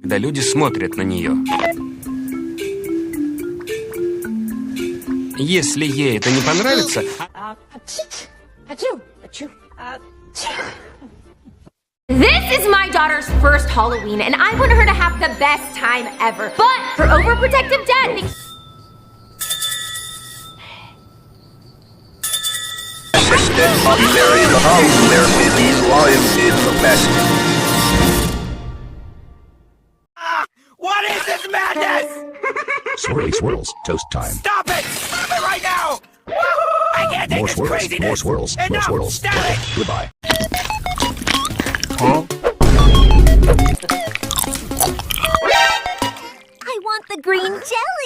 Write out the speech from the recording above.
когда люди смотрят на нее. Если ей это не понравится, This is my daughter's first Halloween, and I want her to have the best time ever. But her overprotective dad thinks... There is a problem there with these lions in the best. What is this madness? Swirly swirls, toast time. Stop it! Stop it right now! I can't take More this swirls, craziness! more swirls, more Enough! swirls. Stop it! Goodbye. I want the green jelly.